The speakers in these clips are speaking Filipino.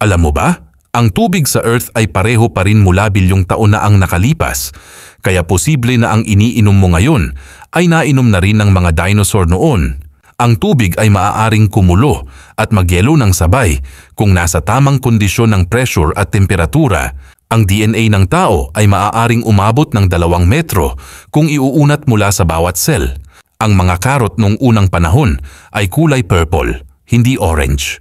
Alam mo ba? Ang tubig sa Earth ay pareho pa rin mula bilyong taon na ang nakalipas, kaya posible na ang iniinom mo ngayon ay nainom na rin ng mga dinosaur noon. Ang tubig ay maaaring kumulo at magyelo ng sabay kung nasa tamang kondisyon ng pressure at temperatura. Ang DNA ng tao ay maaaring umabot ng 2 metro kung iuunat mula sa bawat cell. Ang mga karot noong unang panahon ay kulay purple, hindi orange.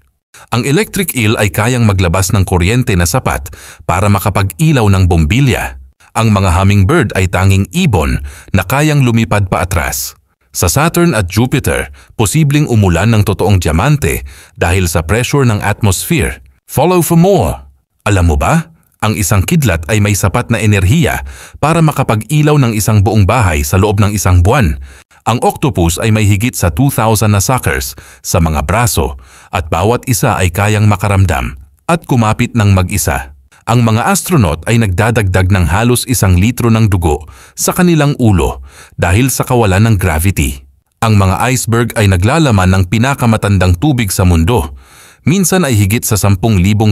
Ang electric eel ay kayang maglabas ng kuryente na sapat para makapag-ilaw ng bombilya. Ang mga hummingbird ay tanging ibon na kayang lumipad pa atras. Sa Saturn at Jupiter, posibleng umulan ng totoong diamante dahil sa pressure ng atmosphere. Follow for more! Alam mo ba? Ang isang kidlat ay may sapat na enerhiya para makapag-ilaw ng isang buong bahay sa loob ng isang buwan. Ang octopus ay may higit sa 2,000 na suckers sa mga braso at bawat isa ay kayang makaramdam at kumapit ng mag-isa. Ang mga astronaut ay nagdadagdag ng halos 1 litro ng dugo sa kanilang ulo dahil sa kawalan ng gravity. Ang mga iceberg ay naglalaman ng pinakamatandang tubig sa mundo. Minsan ay higit sa 10,000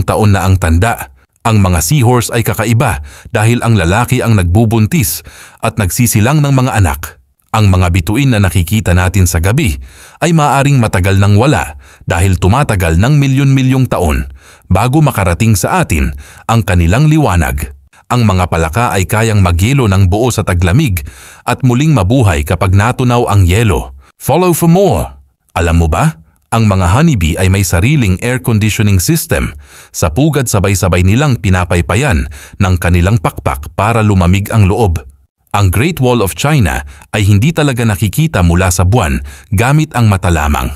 taon na ang tanda. Ang mga seahorse ay kakaiba dahil ang lalaki ang nagbubuntis at nagsisilang ng mga anak. Ang mga bituin na nakikita natin sa gabi ay maaaring matagal nang wala dahil tumatagal ng milyon-milyong taon bago makarating sa atin ang kanilang liwanag. Ang mga palaka ay kayang magyelo ng buo sa taglamig at muling mabuhay kapag natunaw ang yelo. Follow for more! Alam mo ba? Ang mga honeybee ay may sariling air conditioning system. Sa pugad sabay-sabay nilang pinapaypayan ng kanilang pakpak para lumamig ang loob. Ang Great Wall of China ay hindi talaga nakikita mula sa buwan gamit ang mata lamang.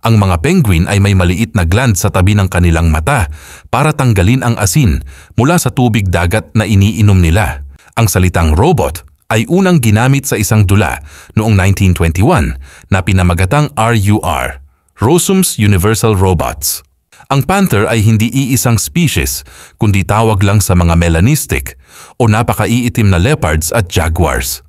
Ang mga penguin ay may maliit na gland sa tabi ng kanilang mata para tanggalin ang asin mula sa tubig dagat na iniinom nila. Ang salitang robot ay unang ginamit sa isang dula noong 1921 na pinamagatang RUR, Rossum's Universal Robots. Ang panther ay hindi iisang species, kundi tawag lang sa mga melanistic o napakaiitim na leopards at jaguars.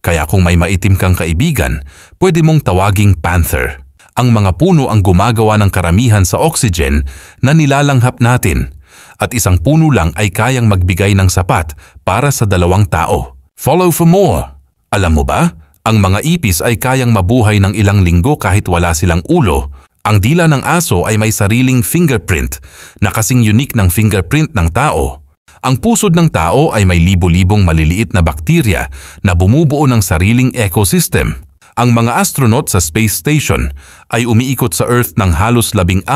Kaya kung may maitim kang kaibigan, pwede mong tawaging panther. Ang mga puno ang gumagawa ng karamihan sa oxygen na nilalanghap natin, at isang puno lang ay kayang magbigay ng sapat para sa 2 tao. Follow for more! Alam mo ba? Ang mga ipis ay kayang mabuhay ng ilang linggo kahit wala silang ulo. Ang dila ng aso ay may sariling fingerprint na kasing unique ng fingerprint ng tao. Ang pusod ng tao ay may libo-libong maliliit na bakterya na bumubuo ng sariling ecosystem. Ang mga astronaut sa space station ay umiikot sa Earth ng halos 16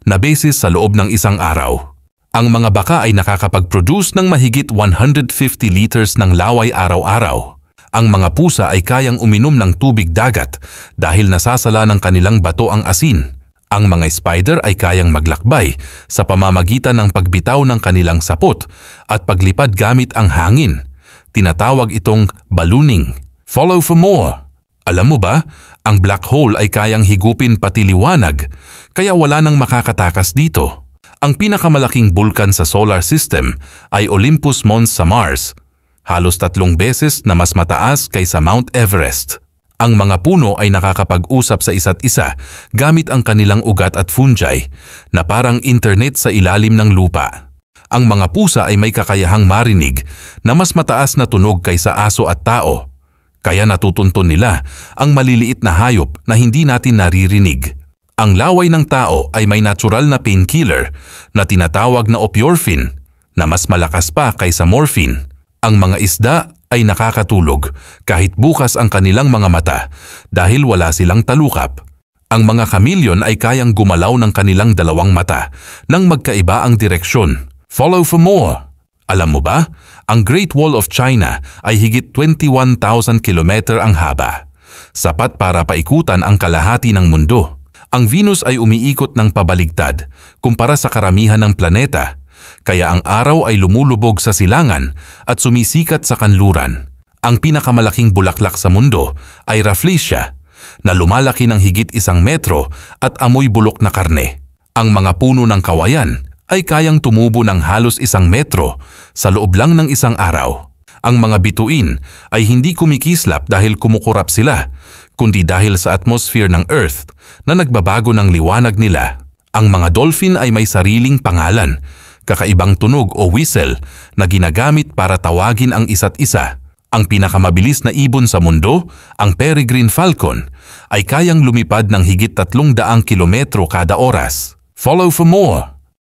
na beses sa loob ng isang araw. Ang mga baka ay nakakapag-produce ng mahigit 150 liters ng laway araw-araw. Ang mga pusa ay kayang uminom ng tubig dagat dahil nasasala ng kanilang bato ang asin. Ang mga spider ay kayang maglakbay sa pamamagitan ng pagbitaw ng kanilang sapot at paglipad gamit ang hangin. Tinatawag itong ballooning. Follow for more! Alam mo ba, ang black hole ay kayang higupin pati liwanag, kaya wala nang makakatakas dito. Ang pinakamalaking bulkan sa solar system ay Olympus Mons sa Mars, halos 3 beses na mas mataas kaysa Mount Everest. Ang mga puno ay nakakapag-usap sa isa't isa gamit ang kanilang ugat at fungi na parang internet sa ilalim ng lupa. Ang mga pusa ay may kakayahang marinig na mas mataas na tunog kaysa aso at tao. Kaya natutunton nila ang maliliit na hayop na hindi natin naririnig. Ang laway ng tao ay may natural na painkiller na tinatawag na opyorphin na mas malakas pa kaysa morphine. Ang mga isda ay nakakatulog kahit bukas ang kanilang mga mata dahil wala silang talukap. Ang mga chameleon ay kayang gumalaw ng kanilang 2 mata nang magkaiba ang direksyon. Follow for more! Alam mo ba, ang Great Wall of China ay higit 21,000 kilometer ang haba. Sapat para paikutan ang kalahati ng mundo. Ang Venus ay umiikot ng pabaligtad kumpara sa karamihan ng planeta. Kaya ang araw ay lumulubog sa silangan at sumisikat sa kanluran. Ang pinakamalaking bulaklak sa mundo ay Rafflesia, na lumalaki ng higit 1 metro at amoy bulok na karne. Ang mga puno ng kawayan ay kayang tumubo ng halos 1 metro sa loob lang ng 1 araw. Ang mga bituin ay hindi kumikislap dahil kumukurap sila, kundi dahil sa atmosphere ng Earth na nagbabago ng liwanag nila. Ang mga dolphin ay may sariling pangalan, kakaibang tunog o whistle na ginagamit para tawagin ang isa't isa. Ang pinakamabilis na ibon sa mundo, ang peregrine falcon, ay kayang lumipad ng higit 300 kilometro kada oras. Follow for more!